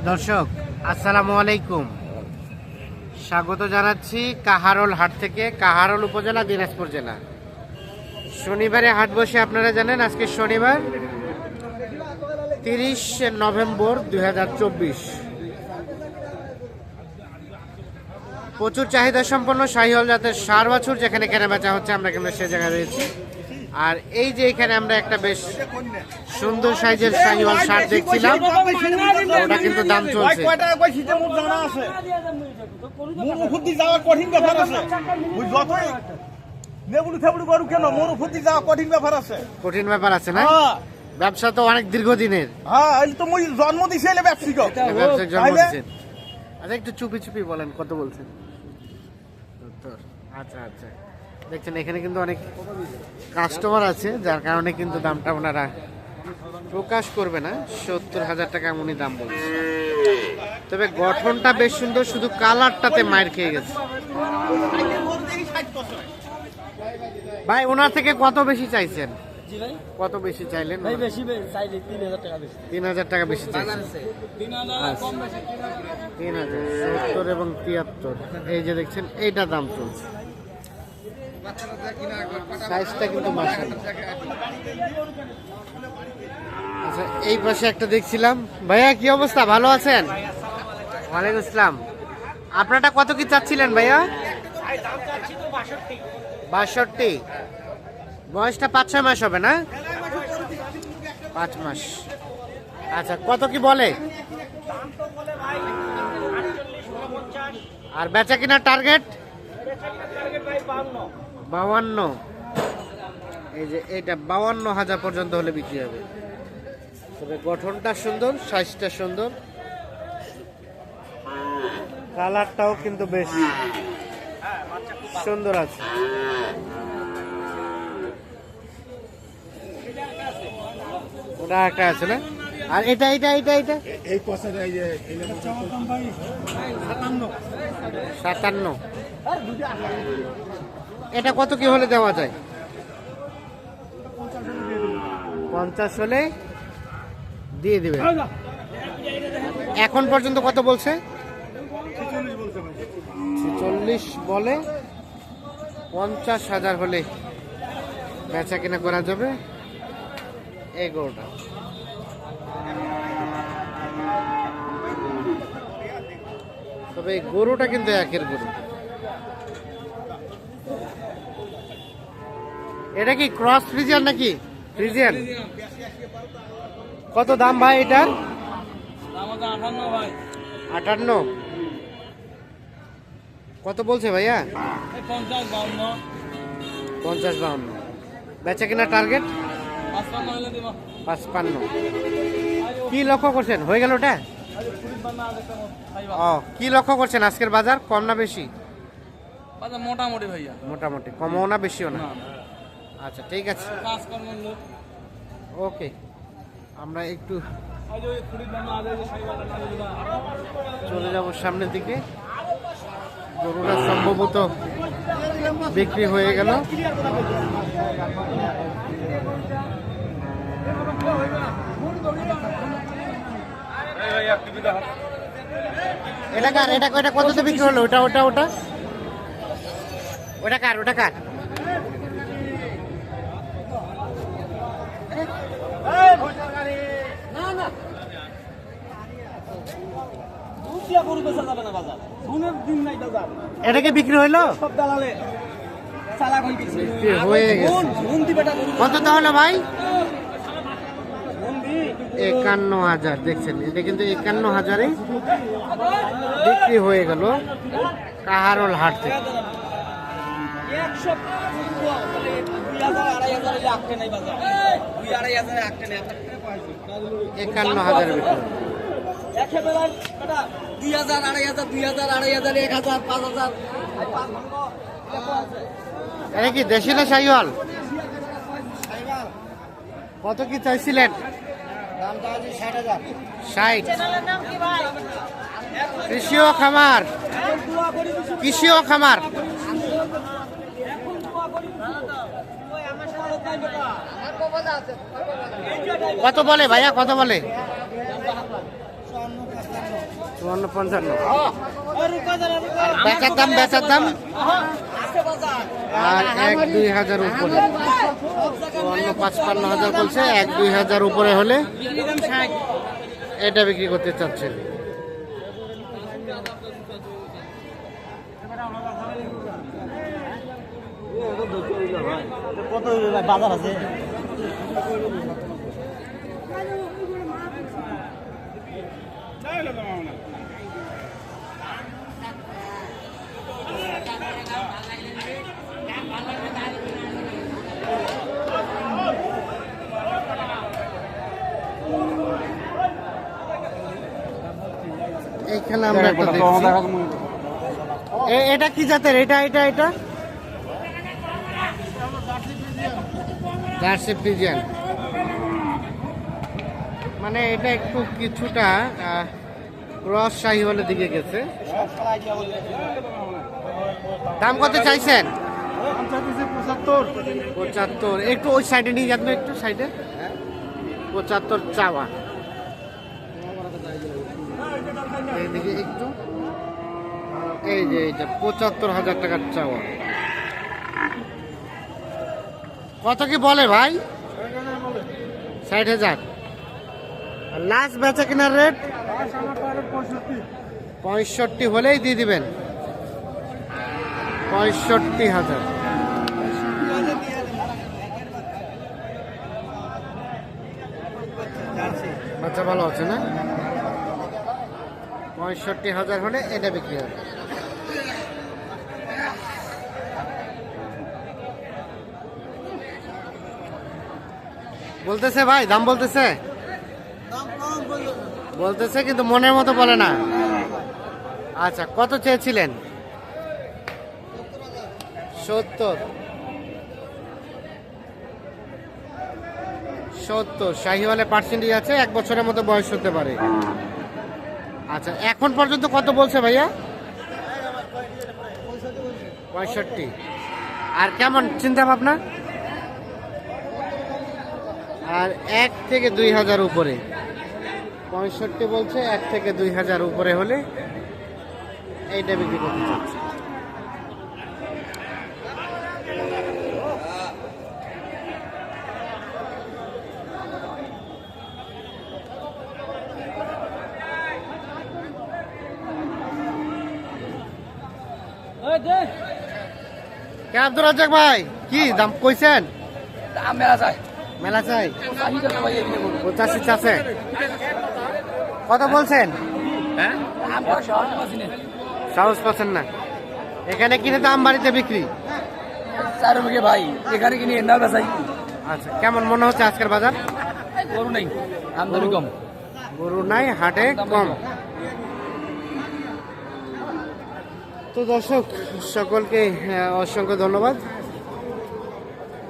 দর্শক আসসালামু আলাইকুম, স্বাগত জানাচ্ছি কাহারোল হাট থেকে। কাহারোল উপজেলা, দিনাজপুর জেলা। শনিবারে হাট বসে, আপনারা জানেন। আজকে শনিবার 30 নভেম্বর 2024। প্রচুর চাহিদা সম্পন্ন শাহিওয়াল জাতের ষাঁড় বাছুর যেখানে কেনা বেচা হচ্ছে, আমরা কিন্তু সে জায়গায় রয়েছি। আর এই যে এখানে আমরা একটা বেশ সুন্দর সাইজের শাহিওয়াল ষাঁড় দেখছিলাম, ওটা কিন্তু দাম চলছে। কঠিন ব্যাপার আছে না? ব্যবসা তো অনেক দীর্ঘদিনের। জন্ম দিছে ব্যবসার জন্ম দিচ্ছেন। আচ্ছা, একটু চুপি চুপি বলেন, কত বলছেন? আচ্ছা আচ্ছা, দেখছেন এখানে কিন্তু অনেক কাস্টমার আছে, যার কারণে কিন্তু দামটা ওনারা প্রকাশ করবে না। 70,000 টাকা উনি দাম বলছে। তবে গঠনটা বেশ সুন্দর, শুধু কালারটাতে মার খেয়ে গেছে। ভাই, ওনার থেকে কত বেশি চাইছেন? কত বেশি চাইলেন? 3,000 টাকা বেশি চাইছেন। 3,070 এবং 73, এই যে দেখছেন এইটা দাম চলছে। সাইজটা কিন্তু মাশাআল্লাহ। আচ্ছা, এই পাশে একটা দেখছিলাম। ভাইয়া, কি অবস্থা? ভালো আছেন? ওয়ালাইকুম আসসালাম। আপনারটা কত কি চাচ্ছিলেন ভাইয়া? 62। বয়সটা 5-6 মাস হবে না? 5 মাস। আচ্ছা, কত কি বলে? আর বেচা কিনা টার্গেট 52। এই যে এটা 52,000 পর্যন্ত হলে বিক্রি হবে। তবে গঠনটা সুন্দর, সাইজটা সুন্দর, কালারটাও কিন্তু বেশ সুন্দর আছে। ওটা একটা আছে না? আর এটা এটা এটা এটা এই পয়সাটা এই যে 57। এটা কত কি হলে দেওয়া যায়? 50 হলে দিয়ে দিবে। এখন পর্যন্ত কত বলছে? 46 বলে। 50,000 হলে বেচা কিনা করা যাবে এই গরুটা। তবে এই গরুটা কিন্তু একের গরু। এটা কি ক্রস ফ্রিজিয়ান নাকি? ফ্রিজিয়ান। কত দাম ভাই এটার? 58। কত বলছে ভাইয়া? 50-52। বেচা কিনা টার্গেট 55। কি লক্ষ্য করছেন? হয়ে গেল ওটা? ও, কি লক্ষ্য করছেন আজকের বাজার? কম না বেশি? মোটামুটি ভাইয়া, মোটামুটি, কমও না বেশিও না। আচ্ছা, ঠিক আছে, ওকে। আমরা একটু চলে যাব সামনের দিকে। গরুটা সম্ভবত বিক্রি হয়ে গেল। এটা কার? এটা কততে বিক্রি হলো? ওটা ওটা ওটা ওটা কার? ওটা কার? এটাকে বিক্রি হইলো? কত তাহলে ভাই? 51,000। দেখছেন, এটা কিন্তু 51,000-এ বিক্রি হয়ে গেল কাহারোল হাট থেকে। 51,000 বিক্রি। 2,000, 2,500, 2,000, 2,500, 1,000, 5,000। এটা কি দেশি না শাহিওয়াল? কত কি চাইছিলেন? 60। কৃষিও খামার, কৃষিও খামার। কত বলে ভাইয়া, কত বলে? 54-55। বেচার দাম আর 1-2 হাজার উপরে, 54-55 বলছে। 1-2 হাজার উপরে হলে এটা বিক্রি করতে চাচ্ছেন। কত বাজার আছে? এইখানে আমরা একটা দেখছি। এটা কি জাতের? এটা জার্সি ফ্রিজিয়ান। মানে এটা একটু কিছুটা ক্রস শাহিওয়ালের দিকে গেছে। দাম কত চাইছেন? 75। একটু ওই সাইডে নিয়ে যাবেন, একটু সাইডে। 75 চাওয়া। এইদিকে একটু, এই যে এইটা 75,000 টাকার চাওয়া। কত কি বলে ভাই? 60,000। লাস্ট বেচা কেনার রেট 65 হলেই দিয়ে দিবেন। 65,000। বাচ্চা ভালো আছে না? 65,000 হলে এটা বিক্রি হবে। বলতেছে ভাই, দাম বলতেছে কিন্তু মনের মতো বলে না। আচ্ছা, কত চেয়েছিলেন? 70। শাহিওয়ালে পার্সেন্টেজ আছে, 1 বছরের মতো বয়স হতে পারে। আচ্ছা, এখন পর্যন্ত কত বলছে ভাইয়া? 65। আর কেমন চিন্তা ভাবনা? আর 1-2 হাজার উপরে। 65 বলছে, 1-2 হাজার উপরে হলে এইটা বিক্রি করতে চাচ্ছে। কে আব্দুর রাজ্জাক ভাই, কি দাম কইছেন? মেলা চাই 85 চাচ্ছে। কত বলছেন? সাহস পাচ্ছেন না? এখানে কিনে তো আমবাড়িতে বিক্রি। ভাই এখানে কিনে না বেচাই। আচ্ছা, কেমন মনে হচ্ছে আজকের বাজার? গরু নাই, আমদানি কম। গরু নাই, হাটে কম। তো দর্শক সকলকে অসংখ্য ধন্যবাদ।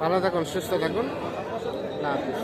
ভালো থাকুন, সুস্থ থাকুন। আল্লাহ হাফেজ।